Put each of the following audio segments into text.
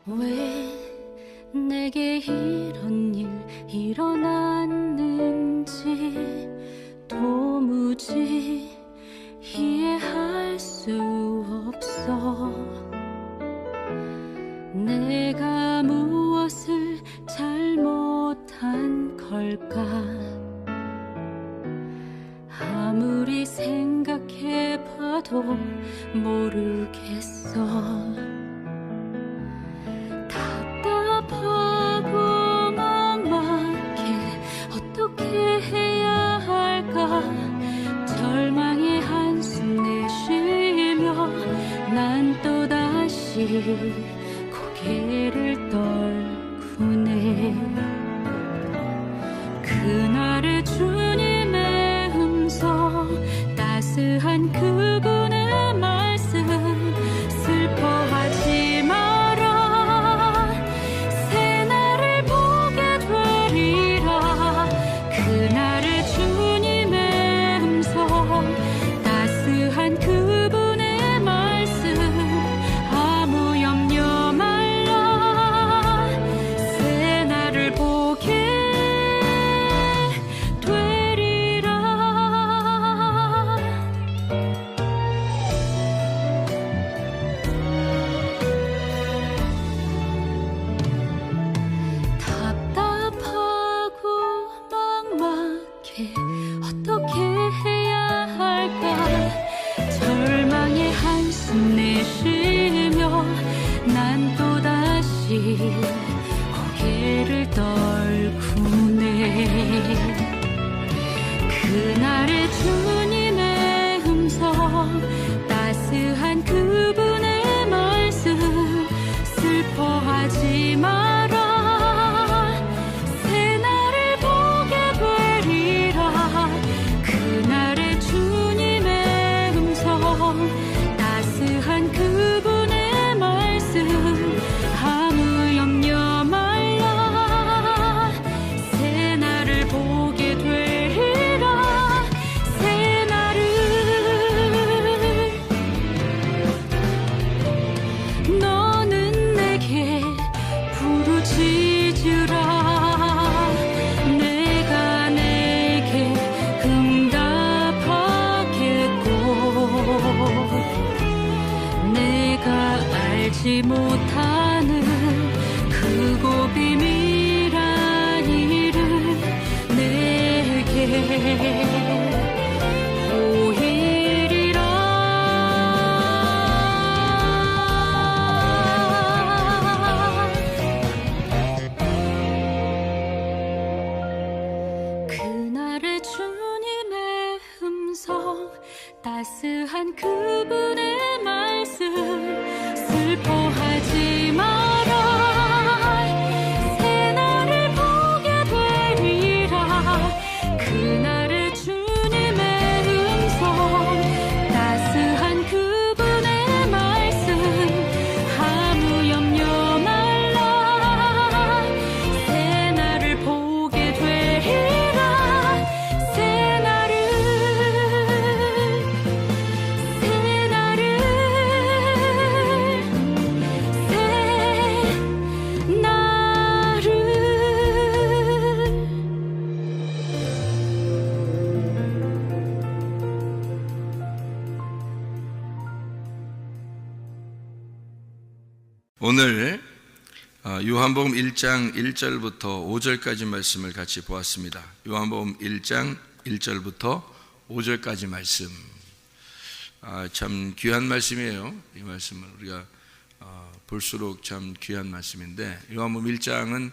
왜 내게 이런 일 일어났는지 도무지 이해할 수 없어. 내가 무엇을 잘못한 걸까? 아무리 생각해봐도 모르겠어. 답답하고 막막해. 어떻게 해야 할까? 절망의 한숨 내쉬며 난 또다시 고개를 떨구네. 그날의 주님의 음성, 따스한 그분의 말씀, 슬퍼하지 마라, 새 날을 보게 되리라. 그날의 주님의 음성, 따스한 그분의 말씀, 아무 염려 말라, 새 날을 보게 어떻게 해야 할까? 절망의 한숨 내쉬며 난 또다시 고개를 떨구네. 그날의 주님의 음성, 따스한 그분의 말씀, 슬퍼하지 마라, 따스한 그분의 말씀, 아무 염려 말라, 새 날을 보게 되리라. 새 날을 너는 내게 부르짖으라. 내가 알지 못하는 크고 비밀한 일을 내게 보이리라. 그날의 주님의 음성, 따스한 그분의 말씀, 슬퍼하지 마라, 새 날을 보게 되리라. 그날의 주님의 음성, 따스한 그분의 말씀, 아무 염려 말라, 새 날을 보게 되리라. 새 날을 오늘 요한복음 1장 1절부터 5절까지 말씀을 같이 보았습니다. 요한복음 1장 1절부터 5절까지 말씀, 참 귀한 말씀이에요. 이 말씀은 우리가 볼수록 참 귀한 말씀인데, 요한복음 1장은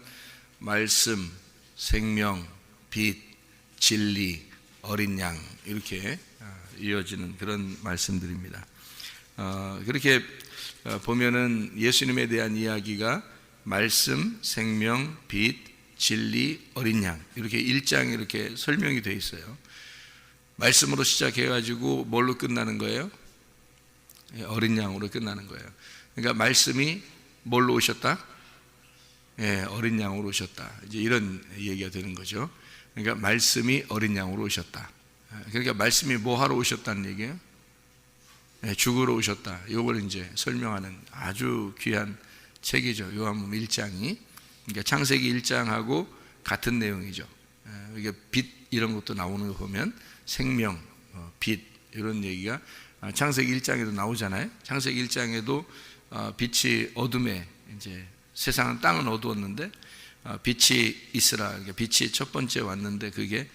말씀, 생명, 빛, 진리, 어린 양, 이렇게 이어지는 그런 말씀들입니다. 그렇게 보면은 예수님에 대한 이야기가 말씀, 생명, 빛, 진리, 어린 양, 이렇게 1장에 이렇게 설명이 되어 있어요. 말씀으로 시작해가지고 뭘로 끝나는 거예요? 어린 양으로 끝나는 거예요. 그러니까 말씀이 뭘로 오셨다? 어린 양으로 오셨다. 이제 이런 얘기가 되는 거죠. 그러니까 말씀이 어린 양으로 오셨다. 그러니까 말씀이 뭐 하러 오셨다는 얘기예요? 죽으러 오셨다. 이걸 이제 설명하는 아주 귀한 책이죠. 요한복음 1장이. 그러니까 창세기 1장하고 같은 내용이죠. 이게 빛 이런 것도 나오는 거 보면 생명, 빛 이런 얘기가 창세기 1장에도 나오잖아요. 창세기 1장에도 빛이 어둠에 이제 세상은 땅은 어두웠는데 빛이 있으라. 그러니까 빛이 첫 번째 왔는데 그게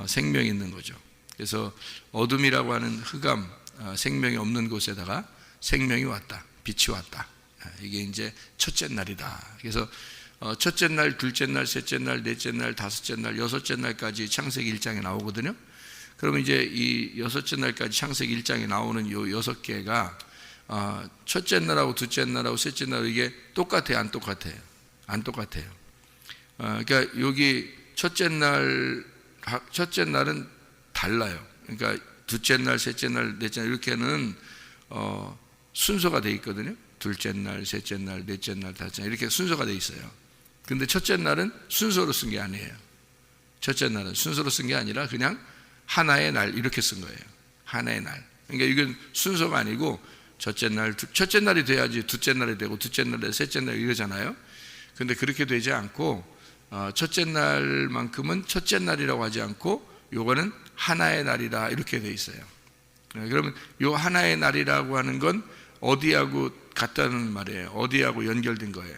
생명이 있는 거죠. 그래서 어둠이라고 하는 흑암, 생명이 없는 곳에다가 생명이 왔다. 빛이 왔다. 이게 이제 첫째 날이다. 그래서 첫째 날, 둘째 날, 셋째 날, 넷째 날, 다섯째 날, 여섯째 날까지 창세기 1장에 나오거든요. 그러면 이제 이 여섯째 날까지 창세기 1장에 나오는 요 6개가 첫째 날하고 둘째 날하고 셋째 날 이게 똑같아요, 안 똑같아요? 안 똑같아요. 그러니까 여기 첫째 날은 달라요. 그러니까 둘째 날, 셋째 날, 넷째 날 이렇게는 순서가 돼 있거든요. 둘째 날, 셋째 날, 넷째 날, 다섯째 날 이렇게 순서가 돼 있어요. 근데 첫째 날은 순서로 쓴 게 아니에요. 첫째 날은 순서로 쓴 게 아니라 그냥 하나의 날 이렇게 쓴 거예요. 하나의 날. 그러니까 이건 순서가 아니고 첫째 날이 돼야지 둘째 날이 되고 둘째 날에 셋째 날 이러잖아요. 근데 그렇게 되지 않고 첫째 날만큼은 첫째 날이라고 하지 않고 요거는 하나의 날이다 이렇게 돼 있어요. 그러면 요 하나의 날이라고 하는 건 어디하고 같다는 말이에요. 어디하고 연결된 거예요.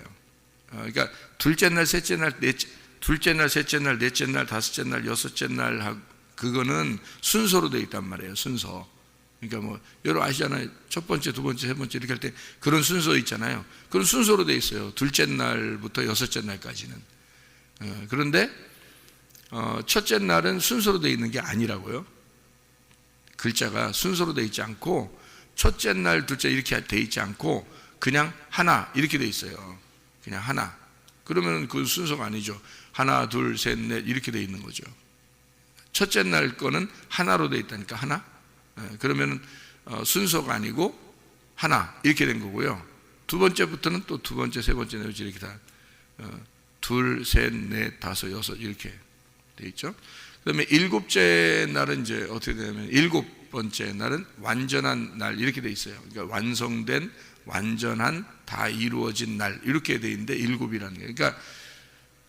그러니까 둘째 날, 셋째 날, 둘째 날, 셋째 날, 넷째 날, 다섯째 날, 여섯째 날 그거는 순서로 돼 있단 말이에요. 순서. 그러니까 뭐 여러분 아시잖아요. 첫 번째, 두 번째, 세 번째 이렇게 할 때 그런 순서 있잖아요. 그런 순서로 돼 있어요. 둘째 날부터 여섯째 날까지는. 그런데 첫째 날은 순서로 돼 있는 게 아니라고요. 글자가 순서로 돼 있지 않고 첫째 날, 둘째 이렇게 돼 있지 않고 그냥 하나 이렇게 돼 있어요. 그냥 하나. 그러면 그 순서가 아니죠. 하나, 둘, 셋, 넷 이렇게 돼 있는 거죠. 첫째 날 거는 하나로 돼 있다니까 하나. 그러면 순서가 아니고 하나 이렇게 된 거고요. 두 번째부터는 또 두 번째, 세 번째, 네 번째 이렇게 다 둘, 셋, 넷, 다섯, 여섯 이렇게 돼 있죠. 그다음에 일곱째 날은 이제 어떻게 되냐면 일곱 번째 날은 완전한 날 이렇게 돼 있어요. 그러니까 완성된, 완전한, 다 이루어진 날 이렇게 돼 있는데 일곱이라는 게. 그러니까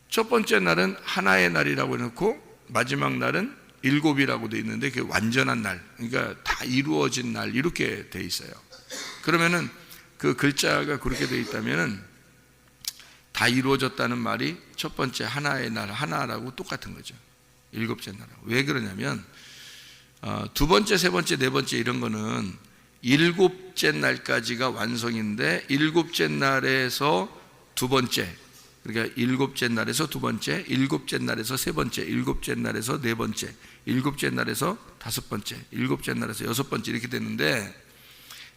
첫 번째 날은 하나의 날이라고 해놓고 마지막 날은 일곱이라고 돼 있는데 그게 완전한 날, 그러니까 다 이루어진 날 이렇게 돼 있어요. 그러면은 그 글자가 그렇게 돼 있다면은 다 이루어졌다는 말이 첫 번째 하나의 날 하나라고 똑같은 거죠. 일곱째 날하고. 왜 그러냐면 두 번째, 세 번째, 네 번째 이런 거는 일곱째 날까지가 완성인데 일곱째 날에서 두 번째, 그러니까 일곱째 날에서 두 번째, 일곱째 날에서 세 번째, 일곱째 날에서 네 번째, 일곱째 날에서 다섯 번째, 일곱째 날에서 여섯 번째 이렇게 되는데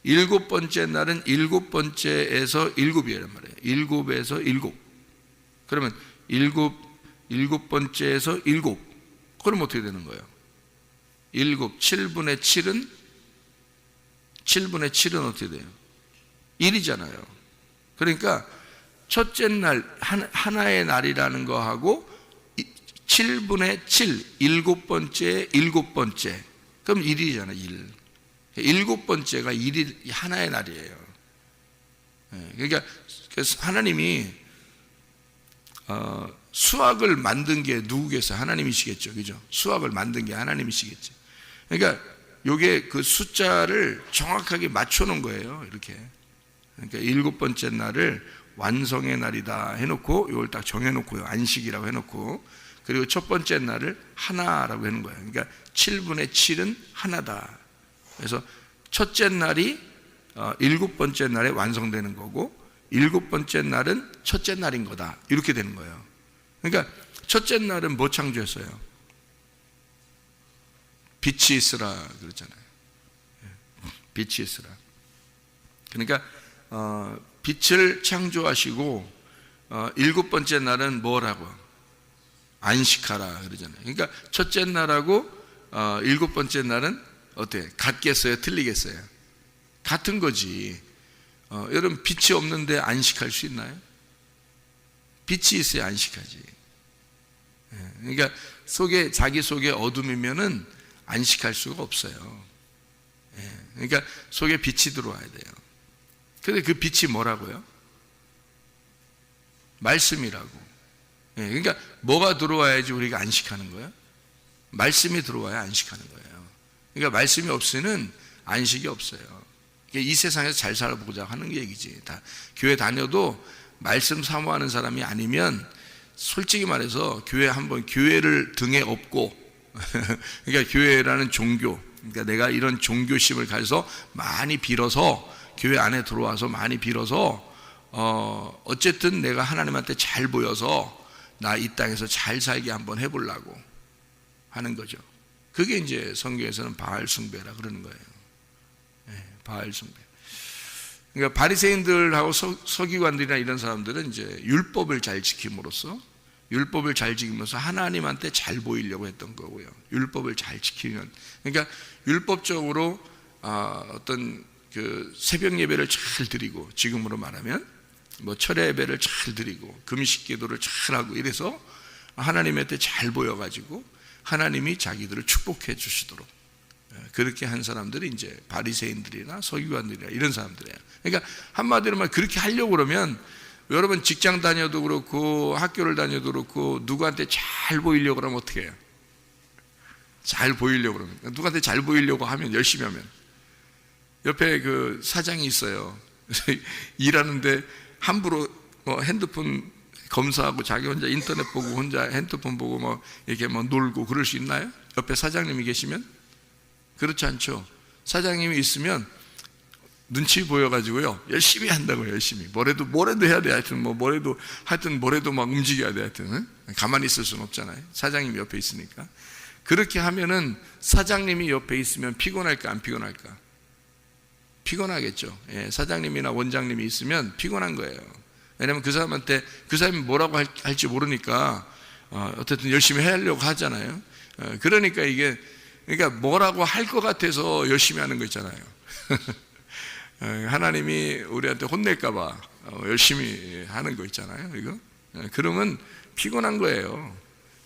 일곱 번째 날은 일곱 번째에서 일곱이란 말이에요. 일곱에서 일곱. 그러면 일곱 번째에서 일곱. 그럼 어떻게 되는 거예요? 일곱, 7분의 7은 7분의 7은 어떻게 돼요? 1이잖아요. 그러니까 첫째 날 하나의 날이라는 거하고 7분의 7, 일곱 번째, 일곱 번째. 그럼 1이잖아요. 1. 일곱 번째가 하나의 날이에요. 그러니까 하나님이 수학을 만든 게 누구겠어요? 하나님이시겠죠. 그죠? 수학을 만든 게 하나님이시겠죠. 그러니까 요게 그 숫자를 정확하게 맞춰 놓은 거예요. 이렇게. 그러니까 일곱 번째 날을 완성의 날이다 해놓고 이걸 딱 정해놓고요. 안식이라고 해놓고 그리고 첫 번째 날을 하나라고 하는 거예요. 그러니까 7분의 7은 하나다. 그래서 첫째 날이 일곱 번째 날에 완성되는 거고 일곱 번째 날은 첫째 날인 거다. 이렇게 되는 거예요. 그러니까 첫째 날은 뭐 창조했어요? 빛이 있으라 그랬잖아요. 빛이 있으라. 그러니까 빛을 창조하시고 일곱 번째 날은 뭐라고? 안식하라 그러잖아요. 그러니까 첫째 날하고 일곱 번째 날은 어때요? 같겠어요? 틀리겠어요? 같은 거지. 여러분 빛이 없는데 안식할 수 있나요? 빛이 있어야 안식하지. 그러니까 자기 속에 어둠이면은 안식할 수가 없어요. 그러니까 속에 빛이 들어와야 돼요. 근데 그 빛이 뭐라고요? 말씀이라고. 그러니까 뭐가 들어와야지 우리가 안식하는 거예요? 말씀이 들어와야 안식하는 거예요. 그러니까 말씀이 없으면 안식이 없어요. 이 세상에서 잘 살아보자 하는 얘기지. 다 교회 다녀도 말씀 사모하는 사람이 아니면 솔직히 말해서 교회를 등에 업고 그러니까 교회라는 종교, 그러니까 내가 이런 종교심을 가져서 많이 빌어서 교회 안에 들어와서 많이 빌어서 어쨌든 내가 하나님한테 잘 보여서 나 이 땅에서 잘 살게 한번 해보려고 하는 거죠. 그게 이제 성경에서는 바알 숭배라 그러는 거예요. 바알 숭배. 그러니까 바리새인들하고 서기관들이나 이런 사람들은 이제 율법을 잘 지킴으로써 하나님한테 잘 보이려고 했던 거고요. 율법을 잘 지키면, 그러니까 율법적으로 어떤 그 새벽 예배를 잘 드리고, 지금으로 말하면 뭐 철야 예배를 잘 드리고 금식 기도를 잘 하고 이래서 하나님한테 잘 보여가지고 하나님이 자기들을 축복해 주시도록 그렇게 한 사람들이 이제 바리새인들이나 서기관들이나 이런 사람들이에요. 그러니까 한마디로 말 그렇게 하려고 그러면 여러분 직장 다녀도 그렇고 학교를 다녀도 그렇고 누구한테 잘 보이려고 그러면 어떻게 해요? 잘 보이려고 그러면 누구한테 잘 보이려고 하면 열심히 하면 옆에 그 사장이 있어요. 일하는데 함부로 뭐 핸드폰 검사하고 자기 혼자 인터넷 보고 혼자 핸드폰 보고 뭐 이렇게 뭐 놀고 그럴 수 있나요? 옆에 사장님이 계시면? 그렇지 않죠. 사장님이 있으면 눈치 보여가지고요 열심히 한다고요. 열심히 뭐래도 해야 돼. 하여튼 뭐래도 막 움직여야 돼. 하여튼 가만히 있을 수는 없잖아요. 사장님이 옆에 있으니까. 그렇게 하면은 사장님이 옆에 있으면 피곤할까 안 피곤할까? 피곤하겠죠. 사장님이나 원장님이 있으면 피곤한 거예요. 왜냐하면 그 사람이 뭐라고 할지 모르니까 어쨌든 열심히 하려고 하잖아요. 그러니까 뭐라고 할 것 같아서 열심히 하는 거 있잖아요. 하나님이 우리한테 혼낼까봐 열심히 하는 거 있잖아요. 이거 그러면 피곤한 거예요.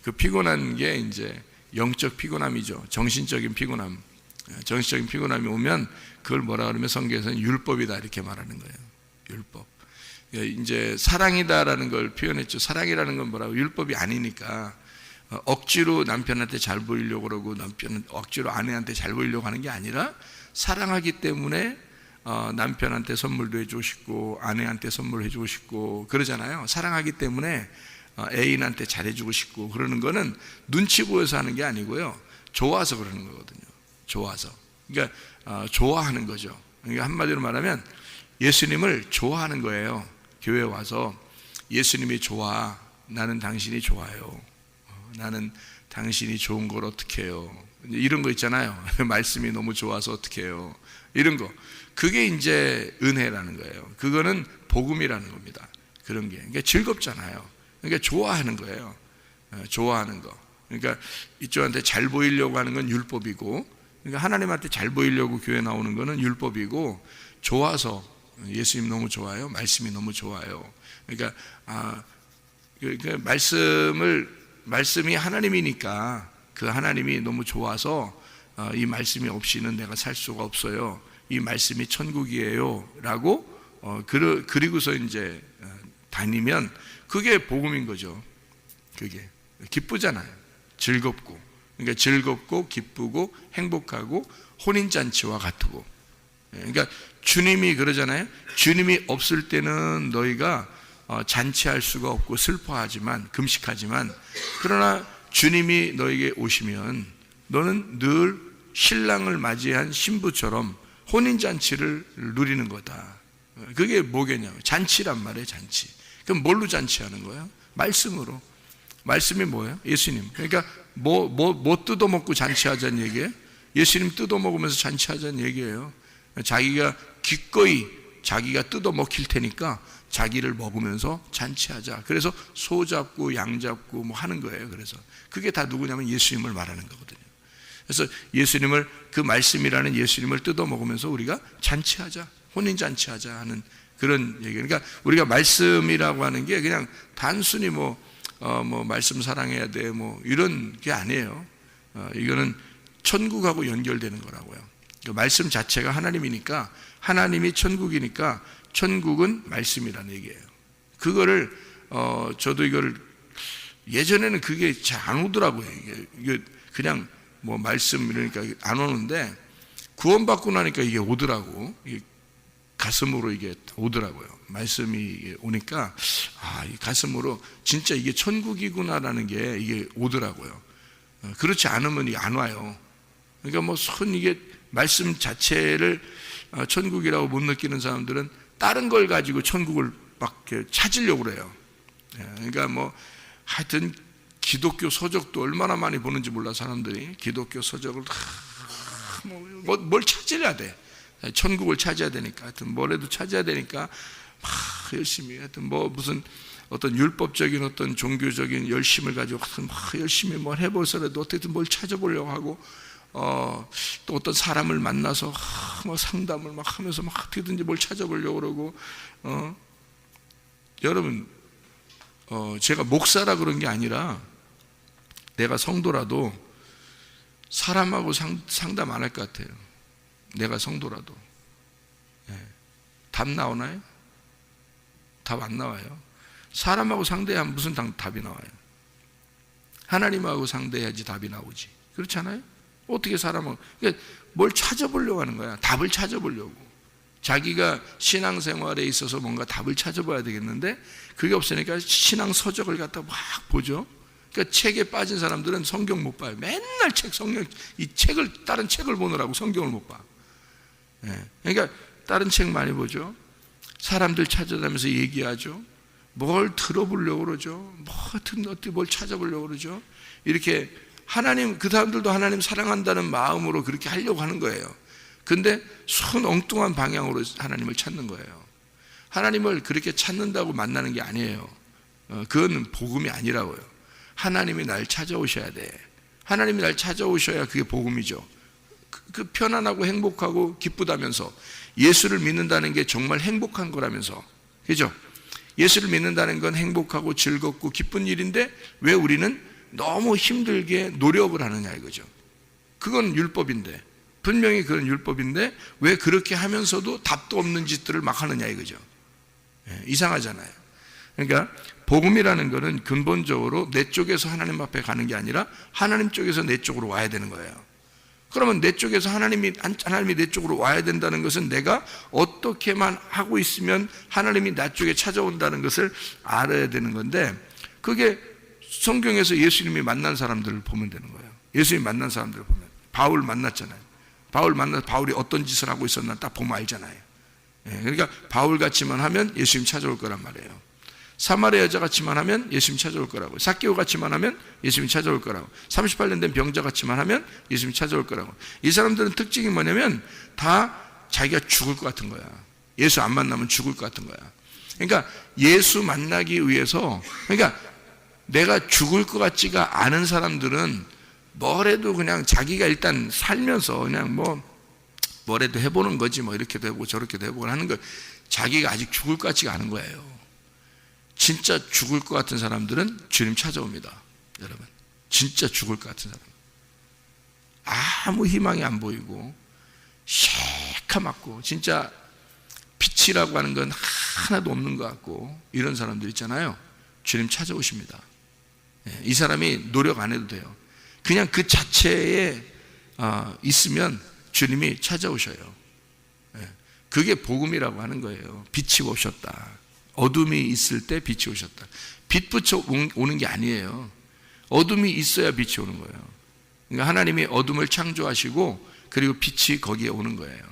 그 피곤한 게 이제 영적 피곤함이죠. 정신적인 피곤함이 오면 그걸 뭐라 그러면 성경에서는 율법이다 이렇게 말하는 거예요. 율법. 이제 사랑이다라는 걸 표현했죠. 사랑이라는 건 뭐라고? 율법이 아니니까 억지로 남편한테 잘 보이려고 그러고 남편은 억지로 아내한테 잘 보이려고 하는 게 아니라 사랑하기 때문에 남편한테 선물도 해주고 싶고 아내한테 선물해주고 싶고 그러잖아요. 사랑하기 때문에 애인한테 잘해주고 싶고 그러는 거는 눈치 보여서 하는 게 아니고요. 좋아서 그러는 거거든요. 좋아서. 그러니까 좋아하는 거죠. 그러니까 한마디로 말하면 예수님을 좋아하는 거예요. 교회에 와서 예수님이 좋아. 나는 당신이 좋아요. 나는 당신이 좋은 걸 어떻게 해요. 이런 거 있잖아요. 말씀이 너무 좋아서 어떻게 해요. 이런 거. 그게 이제 은혜라는 거예요. 그거는 복음이라는 겁니다. 그런 게. 그러니까 즐겁잖아요. 그러니까 좋아하는 거예요. 좋아하는 거. 그러니까 이쪽한테 잘 보이려고 하는 건 율법이고, 그러니까 하나님한테 잘 보이려고 교회 나오는 거는 율법이고, 좋아서 예수님 너무 좋아요. 말씀이 너무 좋아요. 그러니까 말씀이 하나님이니까 그 하나님이 너무 좋아서 이 말씀이 없이는 내가 살 수가 없어요. 이 말씀이 천국이에요. 라고 그리고서 이제 다니면 그게 복음인 거죠. 그게 기쁘잖아요. 즐겁고. 그러니까 즐겁고 기쁘고 행복하고 혼인잔치와 같고. 그러니까 주님이 그러잖아요. 주님이 없을 때는 너희가 잔치할 수가 없고 슬퍼하지만 금식하지만 그러나 주님이 너에게 오시면 너는 늘 신랑을 맞이한 신부처럼 혼인잔치를 누리는 거다. 그게 뭐겠냐면 잔치란 말이에요. 잔치. 그럼 뭘로 잔치하는 거예요? 말씀으로. 말씀이 뭐예요? 예수님. 그러니까 뭐 뜯어먹고 잔치하자는 얘기예요? 예수님 뜯어먹으면서 잔치하자는 얘기예요. 자기가 기꺼이 자기가 뜯어먹힐 테니까 자기를 먹으면서 잔치하자. 그래서 소 잡고 양 잡고 뭐 하는 거예요. 그래서 그게 다 누구냐면 예수님을 말하는 거거든요. 그래서 예수님을, 그 말씀이라는 예수님을 뜯어 먹으면서 우리가 잔치하자, 혼인 잔치하자 하는 그런 얘기. 그러니까 우리가 말씀이라고 하는 게 그냥 단순히 뭐 말씀 사랑해야 돼 뭐 이런 게 아니에요. 이거는 천국하고 연결되는 거라고요. 그 말씀 자체가 하나님이니까, 하나님이 천국이니까 천국은 말씀이라는 얘기예요. 그거를 저도 이거를 예전에는 그게 잘 안 오더라고요. 이게 그냥 뭐 말씀 이러니까 안 오는데 구원받고 나니까 이게 오더라고. 이게 가슴으로 이게 오더라고요. 말씀이 오니까 이 가슴으로 진짜 이게 천국이구나라는 게 이게 오더라고요. 그렇지 않으면 이게 안 와요. 그러니까 뭐 손 이게 말씀 자체를 천국이라고 못 느끼는 사람들은 다른 걸 가지고 천국을 막 찾으려고 그래요. 그러니까 뭐 하여튼 기독교 서적도 얼마나 많이 보는지 몰라. 사람들이 기독교 서적을 뭘 찾으려야 돼. 천국을 찾아야 되니까, 하여튼 뭐라도 찾아야 되니까 막 열심히, 하여튼 뭐 무슨 어떤 율법적인 어떤 종교적인 열심을 가지고 막 열심히 뭘 해보서라도 어떻게든 뭘 찾아보려고 하고, 또 어떤 사람을 만나서 뭐 상담을 막 하면서 막 어떻게든지 뭘 찾아보려고 그러고, 여러분, 제가 목사라 그런 게 아니라 내가 성도라도 사람하고 상담 안 할 것 같아요. 내가 성도라도. 답 나오나요? 답 안 나와요. 사람하고 상대하면 무슨 답이 나와요? 하나님하고 상대해야지 답이 나오지. 그렇지 않아요? 어떻게 사람하고, 그러니까 뭘 찾아보려고 하는 거야. 답을 찾아보려고. 자기가 신앙생활에 있어서 뭔가 답을 찾아봐야 되겠는데 그게 없으니까 신앙 서적을 갖다 막 보죠. 그러니까 책에 빠진 사람들은 성경 못 봐요. 맨날 성경, 이 책을, 다른 책을 보느라고 성경을 못 봐. 그러니까 다른 책 많이 보죠. 사람들 찾아다니면서 얘기하죠. 뭘 들어보려고 그러죠. 어떻게 뭘 찾아보려고 그러죠. 이렇게 하나님, 그 사람들도 하나님 사랑한다는 마음으로 그렇게 하려고 하는 거예요. 근데 손 엉뚱한 방향으로 하나님을 찾는 거예요. 하나님을 그렇게 찾는다고 만나는 게 아니에요. 그건 복음이 아니라고요. 하나님이 날 찾아오셔야 돼. 하나님이 날 찾아오셔야 그게 복음이죠. 그 편안하고 행복하고 기쁘다면서, 예수를 믿는다는 게 정말 행복한 거라면서, 그죠? 예수를 믿는다는 건 행복하고 즐겁고 기쁜 일인데 왜 우리는 너무 힘들게 노력을 하느냐 이거죠. 그건 율법인데, 분명히 그런 율법인데 왜 그렇게 하면서도 답도 없는 짓들을 막 하느냐 이거죠. 이상하잖아요. 그러니까 복음이라는 것은 근본적으로 내 쪽에서 하나님 앞에 가는 게 아니라 하나님 쪽에서 내 쪽으로 와야 되는 거예요. 그러면 내 쪽에서 하나님이 내 쪽으로 와야 된다는 것은 내가 어떻게만 하고 있으면 하나님이 나 쪽에 찾아온다는 것을 알아야 되는 건데, 그게 성경에서 예수님이 만난 사람들을 보면 되는 거예요. 예수님이 만난 사람들을 보면, 바울 만났잖아요. 바울 만나서 바울이 어떤 짓을 하고 있었나 딱 보면 알잖아요. 그러니까 바울 같이만 하면 예수님 찾아올 거란 말이에요. 사마리아 여자 같이만 하면 예수님 찾아올 거라고. 삭개오 같이만 하면 예수님 찾아올 거라고. 38년 된 병자 같이만 하면 예수님 찾아올 거라고. 이 사람들은 특징이 뭐냐면 다 자기가 죽을 것 같은 거야. 예수 안 만나면 죽을 것 같은 거야. 그러니까 예수 만나기 위해서, 그러니까 내가 죽을 것 같지가 않은 사람들은 뭐래도 그냥 자기가 일단 살면서 그냥 뭐래도 해보는 거지, 뭐 이렇게도 해보고 저렇게도 해보고 하는 거, 자기가 아직 죽을 것 같지가 않은 거예요. 진짜 죽을 것 같은 사람들은 주님 찾아옵니다. 여러분, 진짜 죽을 것 같은 사람, 아무 희망이 안 보이고 새카맣고 진짜 빛이라고 하는 건 하나도 없는 것 같고 이런 사람들 있잖아요. 주님 찾아오십니다. 이 사람이 노력 안 해도 돼요. 그냥 그 자체에 있으면 주님이 찾아오셔요. 그게 복음이라고 하는 거예요. 빛이 오셨다. 어둠이 있을 때 빛이 오셨다. 빛 붙여 오는 게 아니에요. 어둠이 있어야 빛이 오는 거예요. 그러니까 하나님이 어둠을 창조하시고 그리고 빛이 거기에 오는 거예요.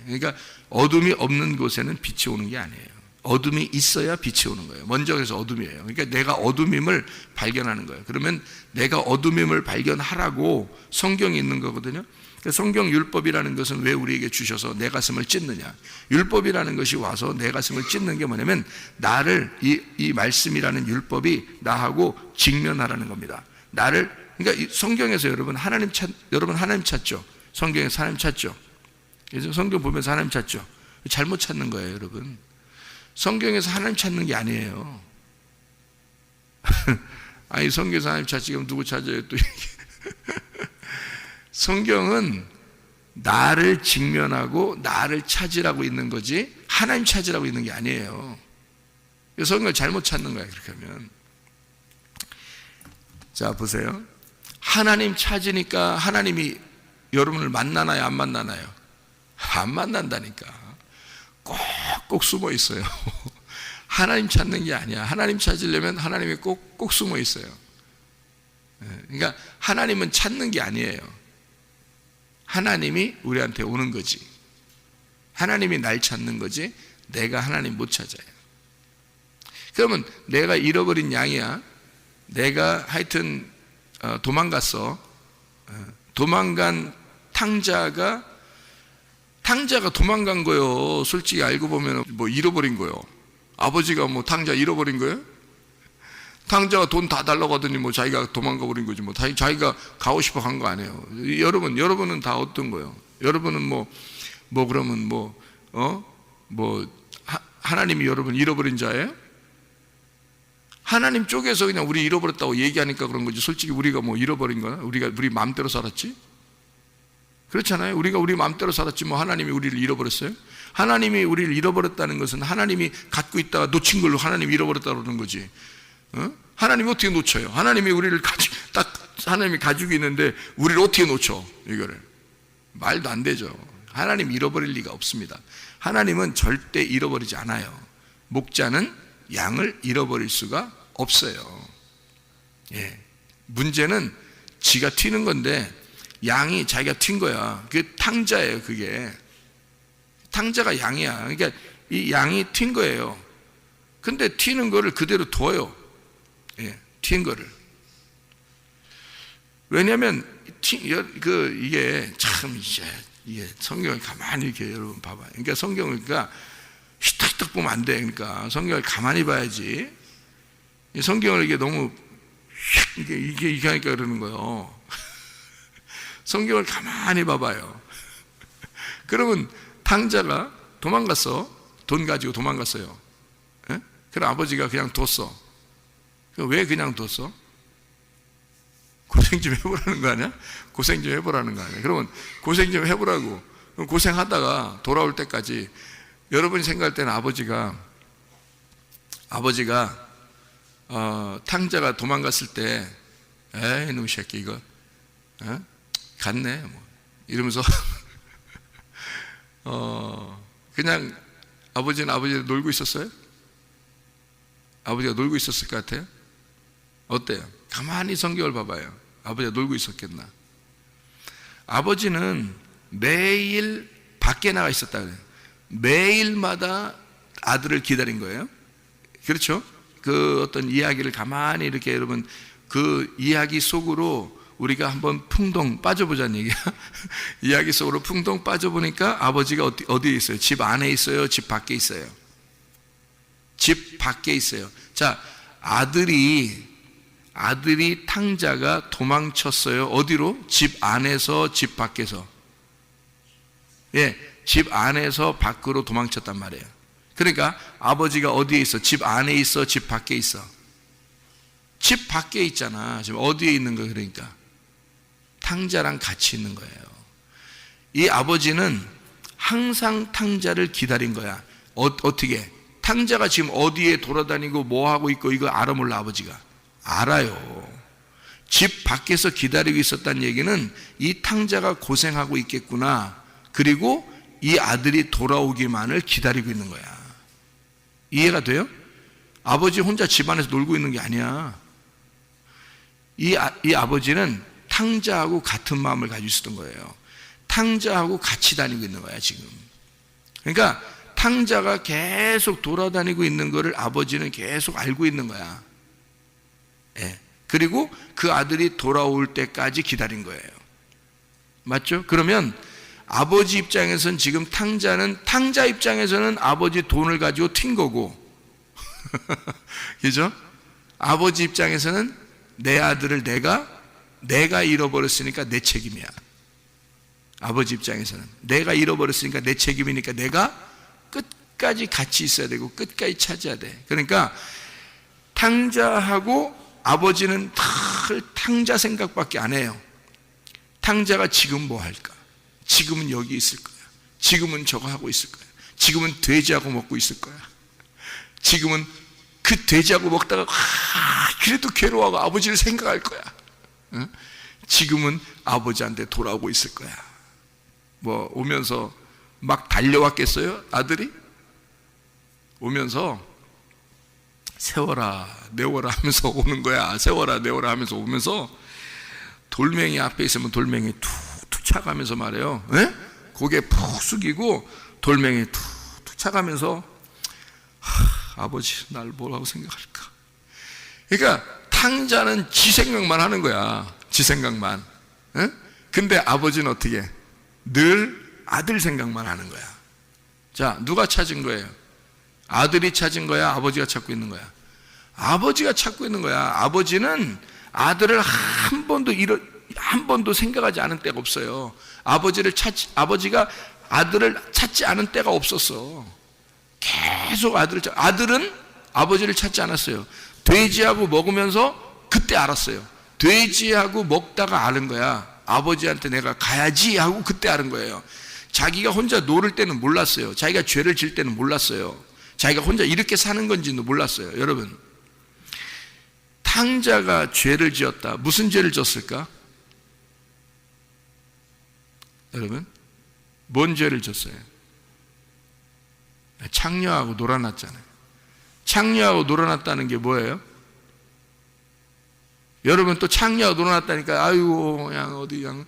그러니까 어둠이 없는 곳에는 빛이 오는 게 아니에요. 어둠이 있어야 빛이 오는 거예요. 먼저 그래서 어둠이에요. 그러니까 내가 어둠임을 발견하는 거예요. 그러면 내가 어둠임을 발견하라고 성경이 있는 거거든요. 성경 율법이라는 것은 왜 우리에게 주셔서 내 가슴을 찢느냐. 율법이라는 것이 와서 내 가슴을 찢는 게 뭐냐면 나를 이 말씀이라는 율법이 나하고 직면하라는 겁니다. 나를 그러니까 이 성경에서 여러분 하나님 찾죠. 성경에서 하나님 찾죠. 그래서 성경 보면서 하나님 찾죠. 잘못 찾는 거예요, 여러분. 성경에서 하나님 찾는 게 아니에요. 아니, 성경에서 하나님 찾지, 그럼 누구 찾아요? 또 성경은 나를 직면하고 나를 찾으라고 있는 거지 하나님 찾으라고 있는 게 아니에요. 성경을 잘못 찾는 거야, 그렇게 하면. 자, 보세요. 하나님 찾으니까 하나님이 여러분을 만나나요, 안 만나나요? 안 만난다니까. 꼭 숨어 있어요. 하나님 찾는 게 아니야. 하나님 찾으려면 하나님이 꼭 숨어 있어요. 그러니까 하나님은 찾는 게 아니에요. 하나님이 우리한테 오는 거지. 하나님이 날 찾는 거지 내가 하나님 못 찾아요. 그러면 내가 잃어버린 양이야. 내가 하여튼 도망갔어. 도망간 탕자가 도망간 거요. 솔직히 알고 보면 뭐 잃어버린 거요. 아버지가 뭐 탕자 잃어버린 거예요? 탕자가 돈 다 달라고 하더니 뭐 자기가 도망가 버린 거지. 뭐 자기가 가고 싶어 간 거 아니에요. 여러분은 다 어떤 거예요? 여러분은 그러면 하나님이 여러분 잃어버린 자예요? 하나님 쪽에서 그냥 우리 잃어버렸다고 얘기하니까 그런 거지. 솔직히 우리가 뭐 잃어버린 거야? 우리 마음대로 살았지? 그렇잖아요. 우리가 우리 마음대로 살았지 뭐 하나님이 우리를 잃어버렸어요? 하나님이 우리를 잃어버렸다는 것은 하나님이 갖고 있다가 놓친 걸로 하나님이 잃어버렸다고 그러는 거지. 하나님이 어떻게 놓쳐요? 하나님이 우리를 하나님이 가지고 있는데 우리를 어떻게 놓쳐? 이거를 말도 안 되죠. 하나님 잃어버릴 리가 없습니다. 하나님은 절대 잃어버리지 않아요. 목자는 양을 잃어버릴 수가 없어요. 예. 문제는 지가 튀는 건데 양이 자기가 튄 거야. 그게 탕자예요. 그게 탕자가 양이야. 그러니까 이 양이 튄 거예요. 근데 튀는 거를 그대로 둬요. 예, 튄 거를. 왜냐하면 이게 참 이게 성경을 가만히 이렇게 여러분 봐봐요. 그러니까 성경을 휘딱휘딱 보면 안 돼. 그러니까 성경을 가만히 봐야지. 이 성경을 이게 너무 이게 하니까 그러는 거예요. 성경을 가만히 봐봐요. 그러면 탕자가 도망갔어. 돈 가지고 도망갔어요. 예? 그럼 아버지가 그냥 뒀어. 왜 그냥 뒀어? 고생 좀 해보라는 거 아니야? 고생 좀 해보라는 거 아니야? 그러면 고생 좀 해보라고. 고생하다가 돌아올 때까지 여러분이 생각할 때는 아버지가 탕자가 도망갔을 때 에이 이놈 새끼 이거 갔네 뭐 이러면서 그냥 아버지는 놀고 있었어요? 아버지가 놀고 있었을 것 같아요? 어때요? 가만히 성경을 봐봐요. 아버지가 놀고 있었겠나? 아버지는 매일 밖에 나가 있었다 그래요. 매일마다 아들을 기다린 거예요. 그렇죠? 그 어떤 이야기를 가만히 이렇게 여러분 그 이야기 속으로 우리가 한번 풍덩 빠져보자는 얘기야. 이야기 속으로 풍덩 빠져보니까 아버지가 어디에 있어요? 집 안에 있어요? 집 밖에 있어요? 집 밖에 있어요. 자, 아들이 탕자가 도망쳤어요. 어디로? 집 안에서 집 밖에서. 예, 집 안에서 밖으로 도망쳤단 말이에요. 그러니까 아버지가 어디에 있어? 집 안에 있어? 집 밖에 있어? 집 밖에 있잖아. 지금 어디에 있는 거야? 그러니까 탕자랑 같이 있는 거예요. 이 아버지는 항상 탕자를 기다린 거야. 어떻게? 탕자가 지금 어디에 돌아다니고 뭐 하고 있고 이거 알아 몰라? 아버지가 알아요. 집 밖에서 기다리고 있었다는 얘기는 이 탕자가 고생하고 있겠구나. 그리고 이 아들이 돌아오기만을 기다리고 있는 거야. 이해가 돼요? 아버지 혼자 집안에서 놀고 있는 게 아니야. 이 아버지는 탕자하고 같은 마음을 가지고 있었던 거예요. 탕자하고 같이 다니고 있는 거야 지금. 그러니까 탕자가 계속 돌아다니고 있는 거를 아버지는 계속 알고 있는 거야. 예. 그리고 그 아들이 돌아올 때까지 기다린 거예요. 맞죠? 그러면 아버지 입장에서는 지금 탕자 입장에서는 아버지 돈을 가지고 튄 거고 그죠? 아버지 입장에서는 내 아들을 내가 내가 잃어버렸으니까 내 책임이야. 아버지 입장에서는 내가 잃어버렸으니까 내 책임이니까 내가 끝까지 같이 있어야 되고 끝까지 찾아야 돼. 그러니까 탕자하고 아버지는 늘 탕자 생각밖에 안 해요. 탕자가 지금 뭐 할까? 지금은 여기 있을 거야. 지금은 저거 하고 있을 거야. 지금은 돼지하고 먹고 있을 거야. 지금은 그 돼지하고 먹다가 그래도 괴로워하고 아버지를 생각할 거야. 응? 지금은 아버지한테 돌아오고 있을 거야. 뭐 오면서 막 달려왔겠어요? 아들이? 오면서 세워라 내워라 하면서 오는 거야. 세워라 내워라 하면서 오면서 돌멩이 앞에 있으면 돌멩이 툭툭 차가면서 말해요. 에? 고개 푹 숙이고 돌멩이 툭툭 차가면서 아버지 날 뭐라고 생각할까? 그러니까 탕자는 지 생각만 하는 거야. 지 생각만. 에? 근데 아버지는 어떻게 해? 늘 아들 생각만 하는 거야. 자, 누가 찾은 거예요? 아들이 찾은 거야? 아버지가 찾고 있는 거야? 아버지가 찾고 있는 거야. 아버지는 아들을 한 번도 생각하지 않은 때가 없어요. 아버지가 아들을 찾지 않은 때가 없었어. 계속 아들은 아버지를 찾지 않았어요. 돼지하고 먹으면서 그때 알았어요. 돼지하고 먹다가 아는 거야. 아버지한테 내가 가야지 하고 그때 아는 거예요. 자기가 혼자 노를 때는 몰랐어요. 자기가 죄를 질 때는 몰랐어요. 자기가 혼자 이렇게 사는 건지도 몰랐어요. 여러분, 탕자가 죄를 지었다. 무슨 죄를 졌을까? 여러분, 뭔 죄를 졌어요? 창녀하고 놀아났잖아요. 창녀하고 놀아났다는 게 뭐예요? 여러분, 또 창녀하고 놀아났다니까 아이고 그냥 어디 그냥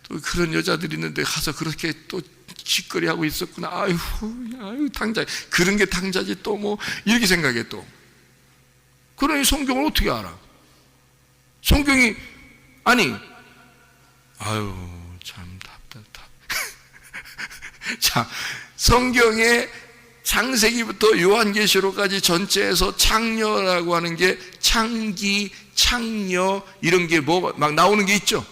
또 그런 여자들이 있는데 가서 그렇게 또 짓거리 하고 있었구나. 아유 탕자, 그런 게 탕자지 또 뭐 이렇게 생각해. 또 그러니 성경을 어떻게 알아? 성경이 아니 아유 참 답답. 자, 성경에 창세기부터 요한계시록까지 전체에서 창녀라고 하는 게 창기, 창녀 이런 게 뭐 막 나오는 게 있죠.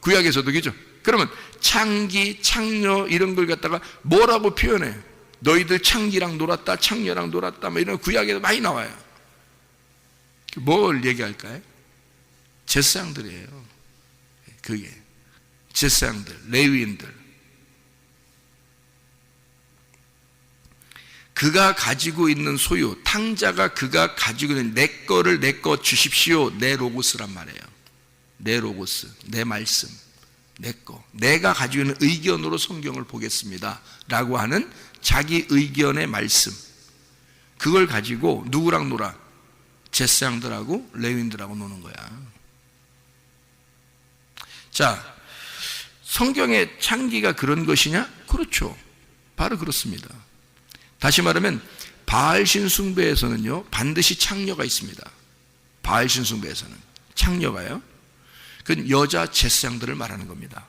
구약에서도 그죠? 그러면 창기, 창녀 이런 걸 갖다가 뭐라고 표현해? 너희들 창기랑 놀았다, 창녀랑 놀았다 뭐 이런 구약에도 많이 나와요. 뭘 얘기할까요? 제사장들이에요. 그게 제사장들, 레위인들. 그가 가지고 있는 소유, 탕자가 그가 가지고 있는 내 거를 내 거 주십시오. 내 로고스란 말이에요. 내 로고스, 내 말씀, 내 거. 내가 가지고 있는 의견으로 성경을 보겠습니다 라고 하는 자기 의견의 말씀. 그걸 가지고 누구랑 놀아? 제사장들하고 레위인들하고 노는 거야. 자, 성경의 창기가 그런 것이냐? 그렇죠. 바로 그렇습니다. 다시 말하면 바알신 숭배에서는요 반드시 창녀가 있습니다. 바알신 숭배에서는 창녀가요, 그건 여자 제사장들을 말하는 겁니다.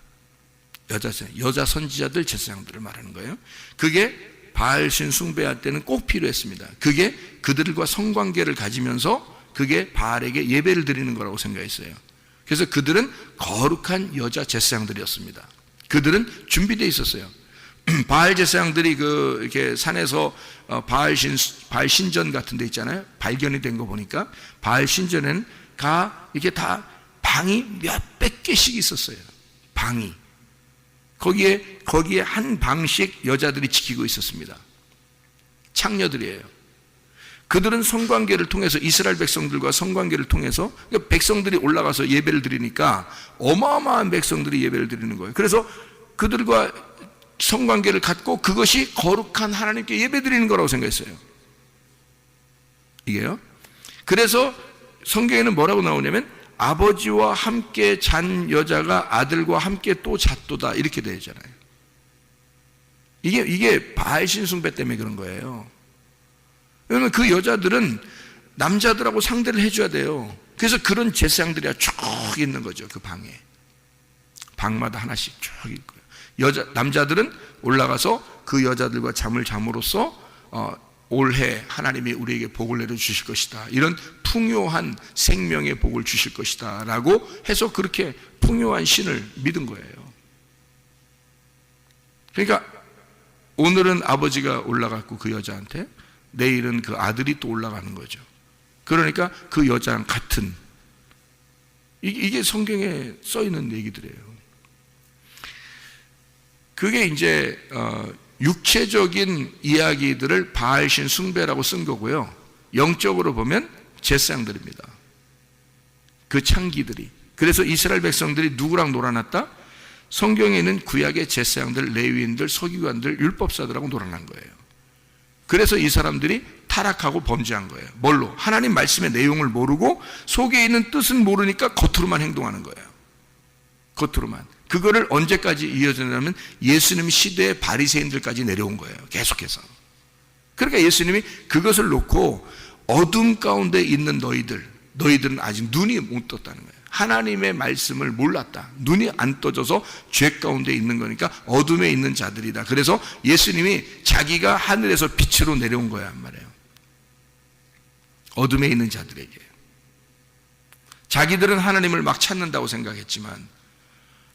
여자 선지자들 제사장들을 말하는 거예요. 그게 바알신 숭배할 때는 꼭 필요했습니다. 그게 그들과 성관계를 가지면서 그게 바알에게 예배를 드리는 거라고 생각했어요. 그래서 그들은 거룩한 여자 제사장들이었습니다. 그들은 준비되어 있었어요. 바알 제사장들이 이렇게 산에서 바알 신전 같은 데 있잖아요. 발견이 된 거 보니까 바알 신전에는 이게 다 방이 몇백 개씩 있었어요. 방이. 거기에 한 방씩 여자들이 지키고 있었습니다. 창녀들이에요. 그들은 성관계를 통해서 이스라엘 백성들과 성관계를 통해서 그러니까 백성들이 올라가서 예배를 드리니까 어마어마한 백성들이 예배를 드리는 거예요. 그래서 그들과 성관계를 갖고 그것이 거룩한 하나님께 예배드리는 거라고 생각했어요. 이게요. 그래서 성경에는 뭐라고 나오냐면 아버지와 함께 잔 여자가 아들과 함께 또 잤도다 이렇게 되어 있잖아요. 이게 바알신 숭배 때문에 그런 거예요. 왜냐면 그 여자들은 남자들하고 상대를 해줘야 돼요. 그래서 그런 제사장들이 쭉 있는 거죠. 그 방에. 방마다 하나씩 쭉 있고요. 남자들은 올라가서 그 여자들과 잠을 잠으로써 올해 하나님이 우리에게 복을 내려주실 것이다 이런 풍요한 생명의 복을 주실 것이다 라고 해서 그렇게 풍요한 신을 믿은 거예요. 그러니까 오늘은 아버지가 올라갔고 그 여자한테, 내일은 그 아들이 또 올라가는 거죠. 그러니까 그 여자랑 같은, 이게 성경에 써 있는 얘기들이에요. 그게 이제 육체적인 이야기들을 바알신 숭배라고 쓴 거고요. 영적으로 보면 제사장들입니다. 그 창기들이. 그래서 이스라엘 백성들이 누구랑 놀아났다? 성경에 있는 구약의 제사장들, 레위인들, 서기관들, 율법사들하고 놀아난 거예요. 그래서 이 사람들이 타락하고 범죄한 거예요. 뭘로? 하나님 말씀의 내용을 모르고 속에 있는 뜻은 모르니까 겉으로만 행동하는 거예요. 겉으로만. 그거를 언제까지 이어지냐면 예수님 시대의 바리새인들까지 내려온 거예요. 계속해서. 그러니까 예수님이 그것을 놓고 어둠 가운데 있는 너희들은 아직 눈이 못 떴다는 거예요. 하나님의 말씀을 몰랐다. 눈이 안 떠져서 죄 가운데 있는 거니까 어둠에 있는 자들이다. 그래서 예수님이 자기가 하늘에서 빛으로 내려온 거야 말이에요. 어둠에 있는 자들에게. 자기들은 하나님을 막 찾는다고 생각했지만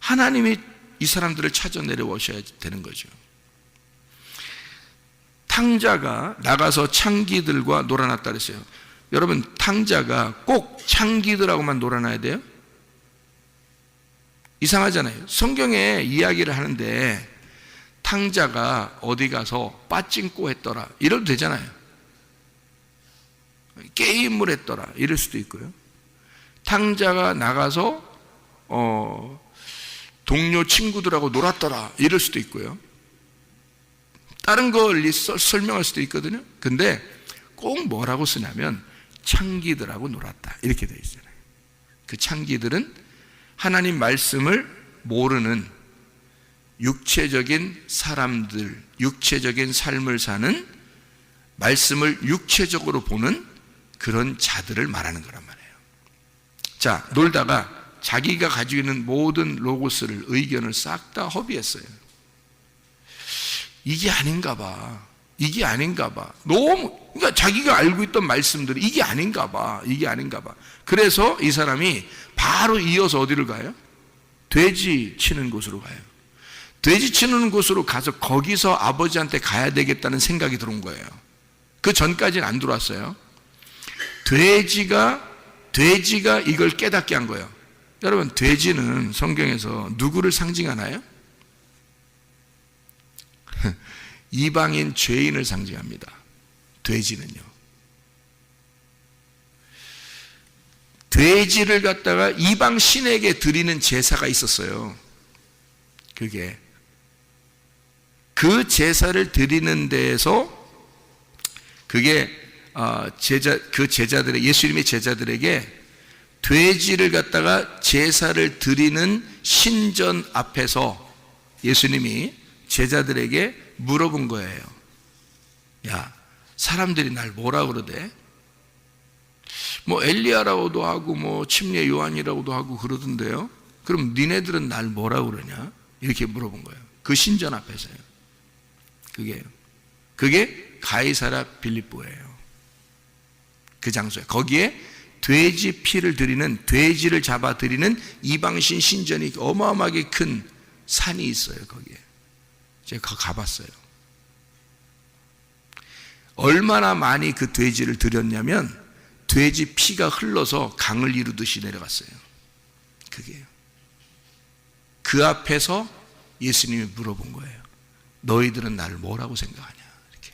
하나님이 이 사람들을 찾아 내려오셔야 되는 거죠. 탕자가 나가서 창기들과 놀아났다 그랬어요. 여러분, 탕자가 꼭 창기들하고만 놀아나야 돼요? 이상하잖아요. 성경에 이야기를 하는데 탕자가 어디 가서 빠찡꼬 했더라 이래도 되잖아요. 게임을 했더라 이럴 수도 있고요. 탕자가 나가서 동료 친구들하고 놀았더라 이럴 수도 있고요. 다른 걸 설명할 수도 있거든요. 근데 꼭 뭐라고 쓰냐면 창기들하고 놀았다 이렇게 되어 있잖아요. 그 창기들은 하나님 말씀을 모르는 육체적인 사람들, 육체적인 삶을 사는, 말씀을 육체적으로 보는 그런 자들을 말하는 거란 말이에요. 자, 놀다가 자기가 가지고 있는 모든 로고스를, 의견을 싹 다 허비했어요. 이게 아닌가 봐. 이게 아닌가 봐. 너무, 그러니까 자기가 알고 있던 말씀들이 이게 아닌가 봐. 이게 아닌가 봐. 그래서 이 사람이 바로 이어서 어디를 가요? 돼지 치는 곳으로 가요. 돼지 치는 곳으로 가서 거기서 아버지한테 가야 되겠다는 생각이 들어온 거예요. 그 전까지는 안 들어왔어요. 돼지가 이걸 깨닫게 한 거예요. 여러분, 돼지는 성경에서 누구를 상징하나요? 이방인 죄인을 상징합니다. 돼지는요. 돼지를 갖다가 이방 신에게 드리는 제사가 있었어요. 그게 그 제사를 드리는 데에서 그게 그 제자들의, 예수님의 제자들에게 돼지를 갖다가 제사를 드리는 신전 앞에서 예수님이 제자들에게 물어본 거예요. 야, 사람들이 날 뭐라 그러대? 뭐 엘리야라고도 하고 뭐 침례 요한이라고도 하고 그러던데요. 그럼 니네들은 날 뭐라 그러냐? 이렇게 물어본 거예요. 그 신전 앞에서요. 그게 가이사랴 빌립보예요. 그 장소에. 거기에 돼지 피를 드리는, 돼지를 잡아 드리는 이방신 신전이 어마어마하게 큰 산이 있어요. 거기에 제가 가봤어요. 얼마나 많이 그 돼지를 드렸냐면 돼지 피가 흘러서 강을 이루듯이 내려갔어요. 그게요. 그 앞에서 예수님이 물어본 거예요. 너희들은 나를 뭐라고 생각하냐? 이렇게.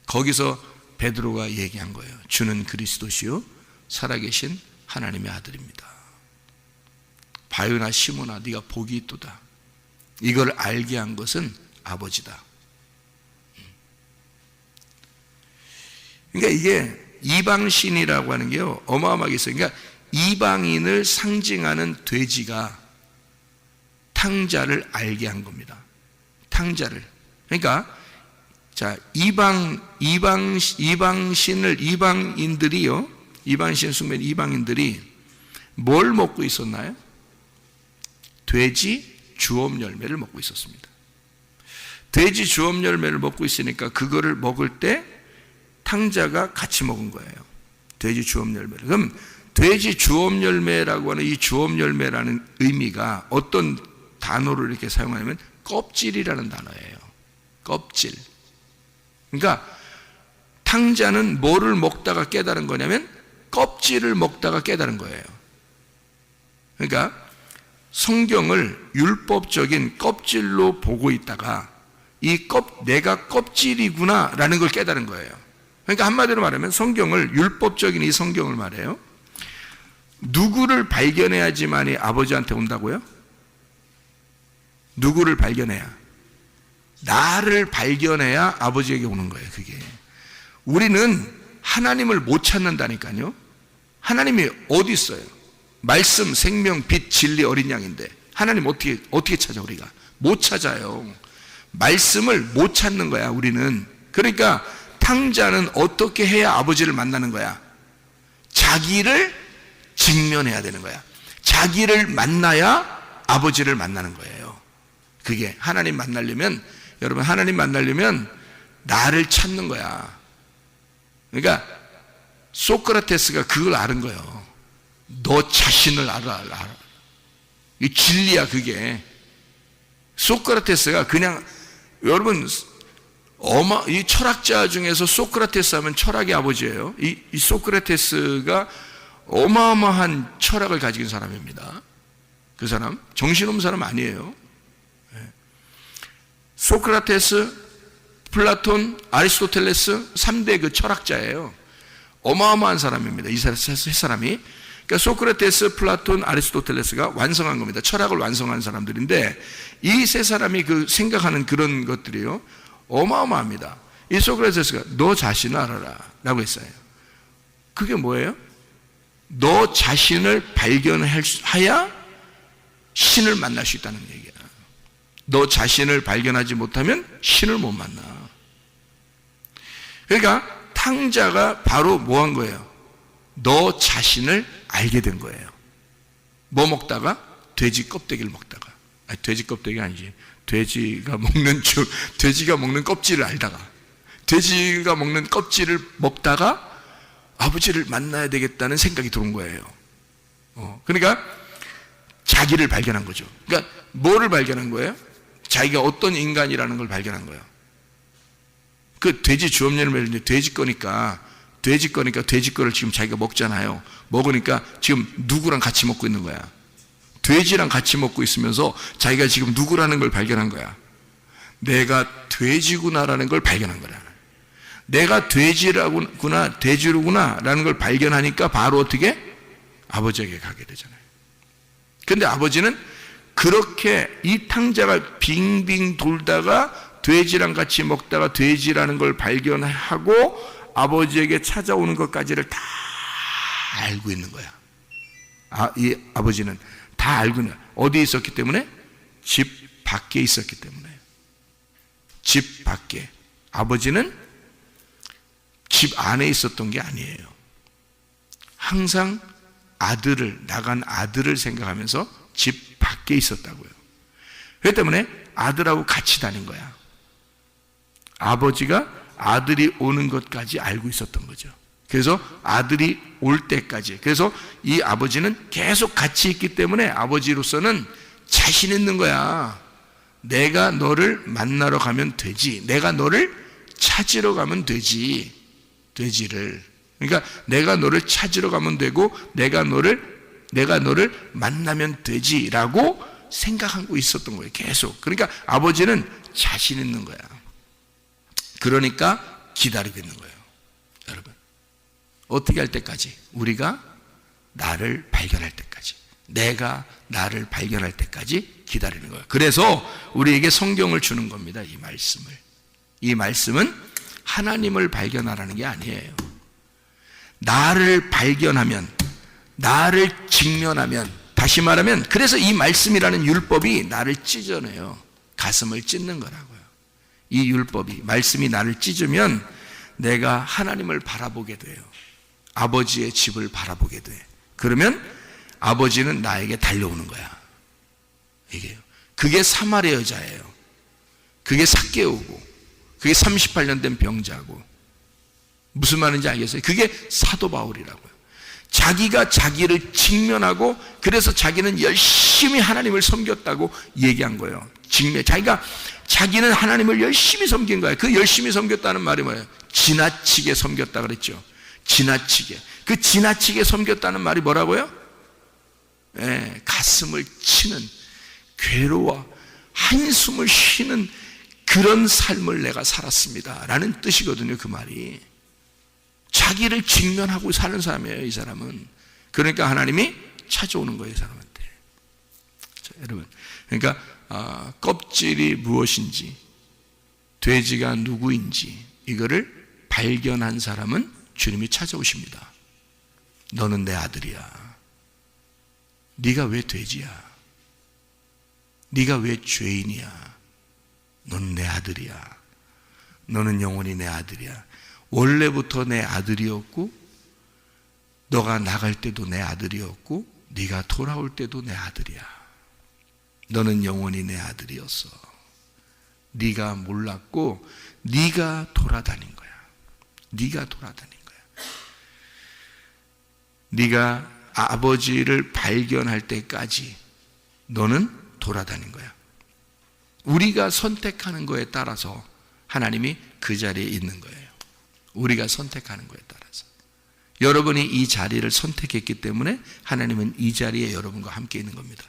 거기서 베드로가 얘기한 거예요. 주는 그리스도시요 살아계신 하나님의 아들입니다. 바요나 시몬아, 네가 복이 있도다. 이걸 알게 한 것은 아버지다. 그러니까 이게 이방신이라고 하는 게요, 어마어마하게 있어요. 그러니까 이방인을 상징하는 돼지가 탕자를 알게 한 겁니다. 탕자를. 그러니까 자, 이방인들이요, 이방신 숭배 이방인들이 뭘 먹고 있었나요? 돼지 주엄 열매를 먹고 있었습니다. 돼지 주엄 열매를 먹고 있으니까 그거를 먹을 때 탕자가 같이 먹은 거예요. 돼지 주업 열매를. 그럼 돼지 주업 열매라고 하는 이 주업 열매라는 의미가 어떤 단어를 이렇게 사용하냐면 껍질이라는 단어예요. 껍질. 그러니까 탕자는 뭐를 먹다가 깨달은 거냐면 껍질을 먹다가 깨달은 거예요. 그러니까 성경을 율법적인 껍질로 보고 있다가 내가 껍질이구나 라는 걸 깨달은 거예요. 그러니까 한마디로 말하면 성경을, 율법적인 이 성경을 말해요. 누구를 발견해야지만이 아버지한테 온다고요? 누구를 발견해야? 나를 발견해야 아버지에게 오는 거예요. 그게 우리는 하나님을 못 찾는다니까요. 하나님이 어디 있어요? 말씀, 생명, 빛, 진리, 어린 양인데 하나님 어떻게 찾아? 우리가 못 찾아요. 말씀을 못 찾는 거야 우리는. 그러니까 탕자는 어떻게 해야 아버지를 만나는 거야? 자기를 직면해야 되는 거야. 자기를 만나야 아버지를 만나는 거예요. 그게 하나님 만나려면, 여러분 하나님 만나려면 나를 찾는 거야. 그러니까 소크라테스가 그걸 아는 거예요. 너 자신을 알아. 이 진리야 그게. 소크라테스가 그냥, 여러분 이 철학자 중에서 소크라테스 하면 철학의 아버지예요. 이 소크라테스가 어마어마한 철학을 가진 사람입니다. 그 사람 정신없는 사람 아니에요. 소크라테스, 플라톤, 아리스토텔레스 3대 그 철학자예요. 어마어마한 사람입니다. 이 사람이. 그러니까 소크라테스, 플라톤, 아리스토텔레스가 완성한 겁니다. 철학을 완성한 사람들인데 이 세 사람이 그 생각하는 그런 것들이요 어마어마합니다. 이 소크라테스가 너 자신을 알아라 라고 했어요. 그게 뭐예요? 너 자신을 발견하야 신을 만날 수 있다는 얘기야. 너 자신을 발견하지 못하면 신을 못 만나. 그러니까 탕자가 바로 뭐 한 거예요? 너 자신을 알게 된 거예요. 뭐 먹다가? 돼지 껍데기를 먹다가. 아니, 돼지 껍데기 아니지. 돼지가 먹는 껍질을 알다가, 돼지가 먹는 껍질을 먹다가 아버지를 만나야 되겠다는 생각이 들은 거예요. 그러니까 자기를 발견한 거죠. 그러니까 뭐를 발견한 거예요? 자기가 어떤 인간이라는 걸 발견한 거예요. 그 돼지 주업 열매를 돼지 거니까 돼지 거를 지금 자기가 먹잖아요. 먹으니까 지금 누구랑 같이 먹고 있는 거야? 돼지랑 같이 먹고 있으면서 자기가 지금 누구라는 걸 발견한 거야. 내가 돼지구나라는 걸 발견한 거야. 내가 돼지로구나 라는 걸 발견하니까 바로 어떻게? 아버지에게 가게 되잖아요. 근데 아버지는 그렇게 이 탕자가 빙빙 돌다가 돼지랑 같이 먹다가 돼지라는 걸 발견하고 아버지에게 찾아오는 것까지를 다 알고 있는 거야. 이 아버지는 다 알고 있는 거야. 어디에 있었기 때문에? 집 밖에 있었기 때문에. 집 밖에. 아버지는 집 안에 있었던 게 아니에요. 항상 나간 아들을 생각하면서 집 밖에 있었다고요. 그렇기 때문에 아들하고 같이 다닌 거야. 아버지가 아들이 오는 것까지 알고 있었던 거죠. 그래서 아들이 올 때까지. 그래서 이 아버지는 계속 같이 있기 때문에 아버지로서는 자신 있는 거야. 내가 너를 만나러 가면 되지. 내가 너를 찾으러 가면 되지. 돼지를. 그러니까 내가 너를 찾으러 가면 되고 내가 너를 만나면 되지라고 생각하고 있었던 거예요. 계속. 그러니까 아버지는 자신 있는 거야. 그러니까 기다리고 있는 거예요. 여러분, 어떻게 할 때까지? 우리가 나를 발견할 때까지, 내가 나를 발견할 때까지 기다리는 거예요. 그래서 우리에게 성경을 주는 겁니다. 이 말씀은 하나님을 발견하라는 게 아니에요. 나를 발견하면, 나를 직면하면, 다시 말하면 그래서 이 말씀이라는 율법이 나를 찢어내요. 가슴을 찢는 거라고요. 이 율법이, 말씀이 나를 찢으면 내가 하나님을 바라보게 돼요. 아버지의 집을 바라보게 돼. 그러면 아버지는 나에게 달려오는 거야. 이게요. 그게 사마리아 여자예요. 그게 삭개오고, 그게 38년 된 병자고, 무슨 말인지 알겠어요? 그게 사도 바울이라고요. 자기가 자기를 직면하고 그래서 자기는 열심히 하나님을 섬겼다고 얘기한 거예요. 자기는 하나님을 열심히 섬긴 거예요. 그 열심히 섬겼다는 말이 뭐예요? 지나치게 섬겼다 그랬죠. 지나치게. 그 지나치게 섬겼다는 말이 뭐라고요? 가슴을 치는, 괴로워 한숨을 쉬는 그런 삶을 내가 살았습니다 라는 뜻이거든요. 그 말이 자기를 직면하고 사는 사람이에요. 이 사람은. 그러니까 하나님이 찾아오는 거예요. 이 사람한테. 자, 여러분, 그러니까 껍질이 무엇인지, 돼지가 누구인지 이거를 발견한 사람은 주님이 찾아오십니다. 너는 내 아들이야. 네가 왜 돼지야? 네가 왜 죄인이야? 너는 내 아들이야. 너는 영원히 내 아들이야. 원래부터 내 아들이었고 너가 나갈 때도 내 아들이었고 네가 돌아올 때도 내 아들이야. 너는 영원히 내 아들이었어. 네가 몰랐고 네가 돌아다닌 거야. 네가 돌아다닌 거야. 네가 아버지를 발견할 때까지 너는 돌아다닌 거야. 우리가 선택하는 거에 따라서 하나님이 그 자리에 있는 거예요. 우리가 선택하는 거에 따라서. 여러분이 이 자리를 선택했기 때문에 하나님은 이 자리에 여러분과 함께 있는 겁니다.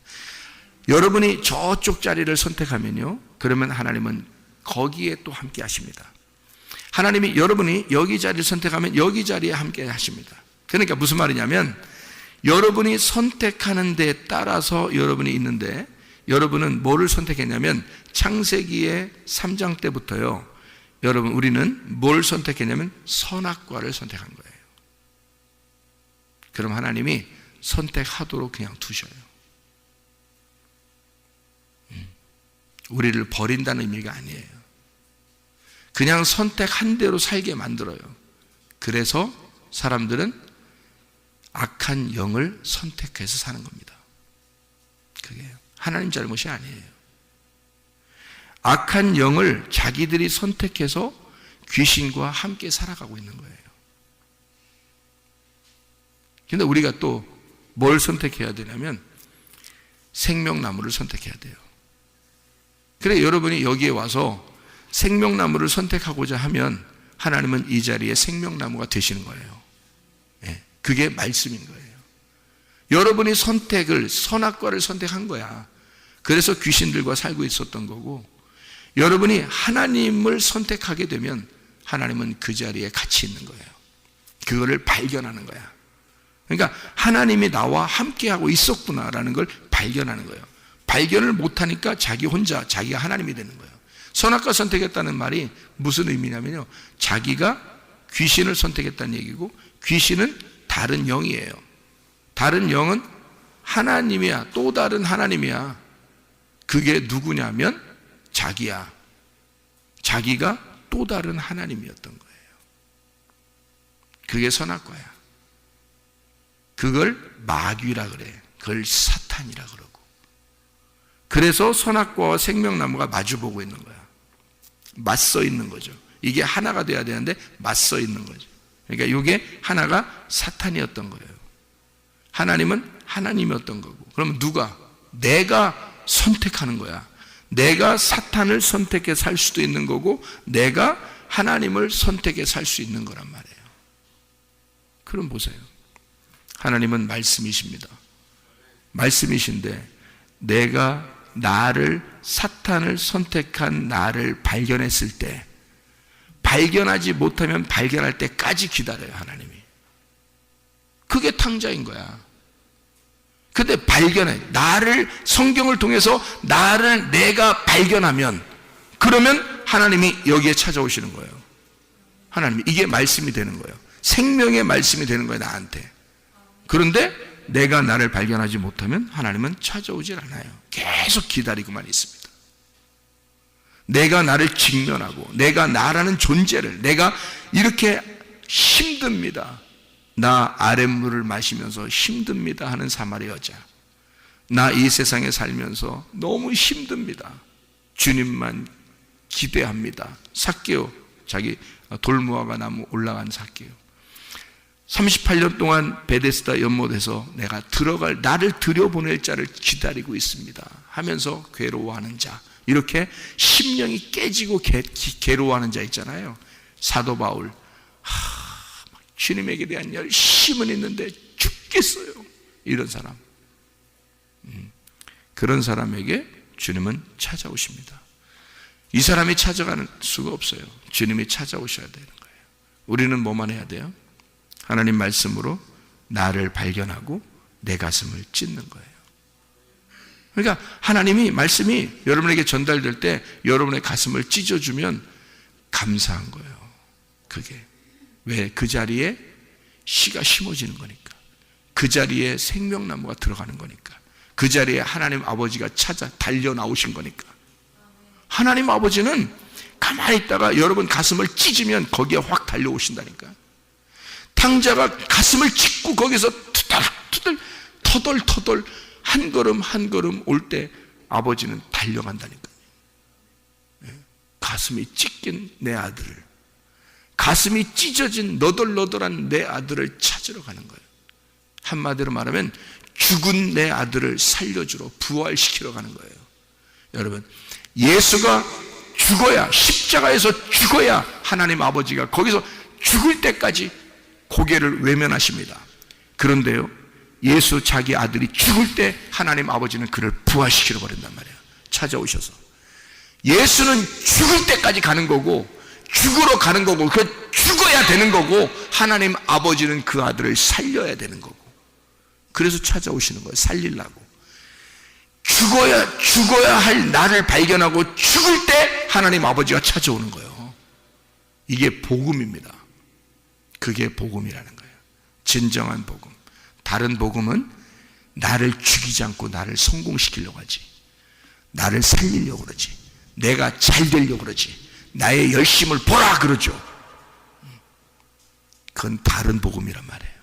여러분이 저쪽 자리를 선택하면요, 그러면 하나님은 거기에 또 함께 하십니다. 하나님이 여러분이 여기 자리를 선택하면 여기 자리에 함께 하십니다. 그러니까 무슨 말이냐면 여러분이 선택하는 데에 따라서 여러분이 있는데, 여러분은 뭐를 선택했냐면 창세기의 3장 때부터요, 여러분 우리는 뭘 선택했냐면 선악과를 선택한 거예요. 그럼 하나님이 선택하도록 그냥 두셔요. 우리를 버린다는 의미가 아니에요. 그냥 선택한 대로 살게 만들어요. 그래서 사람들은 악한 영을 선택해서 사는 겁니다. 그게 하나님 잘못이 아니에요. 악한 영을 자기들이 선택해서 귀신과 함께 살아가고 있는 거예요. 근데 우리가 또 뭘 선택해야 되냐면 생명나무를 선택해야 돼요. 그래 여러분이 여기에 와서 생명나무를 선택하고자 하면 하나님은 이 자리에 생명나무가 되시는 거예요. 그게 말씀인 거예요. 여러분이 선악과를 선택한 거야. 그래서 귀신들과 살고 있었던 거고, 여러분이 하나님을 선택하게 되면 하나님은 그 자리에 같이 있는 거예요. 그거를 발견하는 거야. 그러니까 하나님이 나와 함께하고 있었구나라는 걸 발견하는 거예요. 발견을 못하니까 자기 혼자 자기가 하나님이 되는 거예요. 선악과 선택했다는 말이 무슨 의미냐면요, 자기가 귀신을 선택했다는 얘기고, 귀신은 다른 영이에요. 다른 영은 하나님이야. 또 다른 하나님이야. 그게 누구냐면 자기야. 자기가 또 다른 하나님이었던 거예요. 그게 선악과야. 그걸 마귀라 그래. 그걸 사탄이라 그러고. 그래서 선악과와 생명나무가 마주보고 있는 거야. 맞서 있는 거죠. 이게 하나가 돼야 되는데 맞서 있는 거죠. 그러니까 이게 하나가 사탄이었던 거예요. 하나님은 하나님이었던 거고. 그러면 누가? 내가 선택하는 거야. 내가 사탄을 선택해 살 수도 있는 거고, 내가 하나님을 선택해 살 수 있는 거란 말이에요. 그럼 보세요. 하나님은 말씀이십니다. 말씀이신데 내가 사탄을 선택한 나를 발견했을 때, 발견하지 못하면 발견할 때까지 기다려요, 하나님이. 그게 탕자인 거야. 근데 발견해. 성경을 통해서 내가 발견하면, 그러면 하나님이 여기에 찾아오시는 거예요. 하나님이. 이게 말씀이 되는 거예요. 생명의 말씀이 되는 거예요, 나한테. 그런데 내가 나를 발견하지 못하면 하나님은 찾아오질 않아요. 계속 기다리고만 있습니다. 내가 나를 직면하고, 내가 나라는 존재를, 내가 이렇게 힘듭니다. 나 아랫물을 마시면서 힘듭니다 하는 사마리 여자, 나 이 세상에 살면서 너무 힘듭니다, 주님만 기대합니다. 삭개오 자기 돌무화과 나무 올라간 삭개요. 38년 동안 베데스다 연못에서 내가 나를 들여보낼 자를 기다리고 있습니다 하면서 괴로워하는 자, 이렇게 심령이 깨지고 괴로워하는 자 있잖아요. 사도 바울, 주님에게 대한 열심은 있는데 죽겠어요, 이런 사람. 그런 사람에게 주님은 찾아오십니다. 이 사람이 찾아가는 수가 없어요. 주님이 찾아오셔야 되는 거예요. 우리는 뭐만 해야 돼요? 하나님 말씀으로 나를 발견하고 내 가슴을 찢는 거예요. 그러니까 하나님이 말씀이 여러분에게 전달될 때 여러분의 가슴을 찢어주면 감사한 거예요. 그게 왜? 그 자리에 씨가 심어지는 거니까, 그 자리에 생명나무가 들어가는 거니까, 그 자리에 하나님 아버지가 찾아 달려 나오신 거니까. 하나님 아버지는 가만히 있다가 여러분 가슴을 찢으면 거기에 확 달려오신다니까. 탕자가 가슴을 찢고 거기서 투덜투덜 터덜터덜 한 걸음 한 걸음 올 때 아버지는 달려간다니까. 가슴이 찢긴 내 아들을, 가슴이 찢어진 너덜너덜한 내 아들을 찾으러 가는 거예요. 한마디로 말하면 죽은 내 아들을 살려주러, 부활시키러 가는 거예요. 여러분, 예수가 죽어야, 십자가에서 죽어야 하나님 아버지가 거기서 죽을 때까지 고개를 외면하십니다. 그런데요, 예수 자기 아들이 죽을 때 하나님 아버지는 그를 부활시키러 버린단 말이에요. 찾아오셔서. 예수는 죽을 때까지 가는 거고, 죽으러 가는 거고, 그 죽어야 되는 거고, 하나님 아버지는 그 아들을 살려야 되는 거고, 그래서 찾아오시는 거예요. 살리려고. 죽어야 할 나를 발견하고 죽을 때 하나님 아버지가 찾아오는 거예요. 이게 복음입니다. 그게 복음이라는 거예요. 진정한 복음. 다른 복음은 나를 죽이지 않고 나를 성공시키려고 하지, 나를 살리려고 그러지, 내가 잘 되려고 그러지, 나의 열심을 보라 그러죠. 그건 다른 복음이란 말이에요.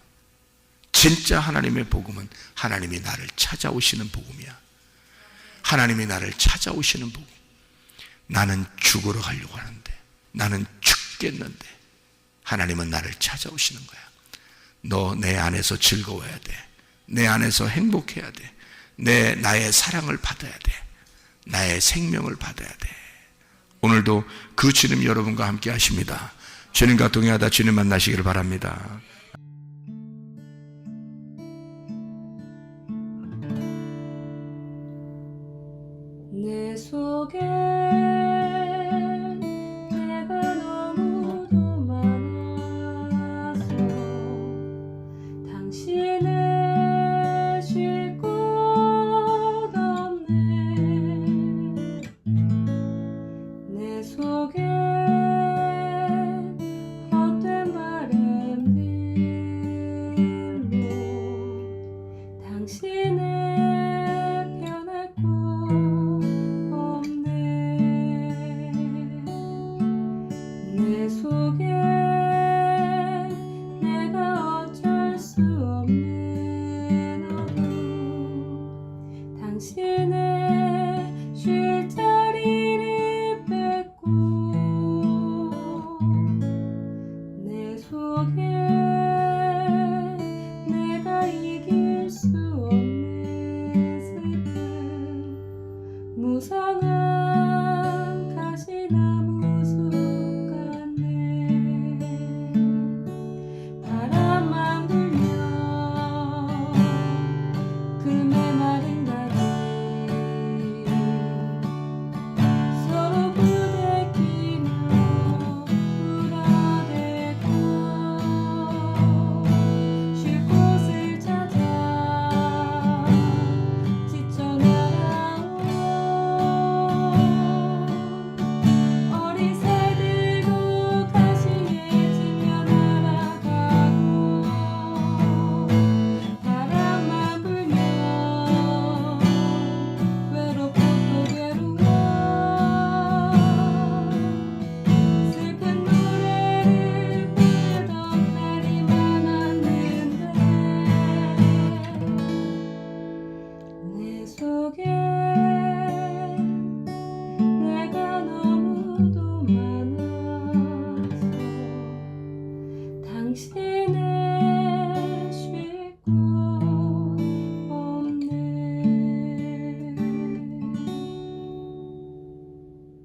진짜 하나님의 복음은 하나님이 나를 찾아오시는 복음이야. 하나님이 나를 찾아오시는 복음. 나는 죽으러 가려고 하는데, 나는 죽겠는데 하나님은 나를 찾아오시는 거야. 너 내 안에서 즐거워야 돼. 내 안에서 행복해야 돼. 나의 사랑을 받아야 돼. 나의 생명을 받아야 돼. 오늘도 그 주님 여러분과 함께 하십니다. 주님과 동행하다 주님 만나시기를 바랍니다. 내 속에 내가 너무도 많아서 당신을 쉴 곳 없네. 내 속에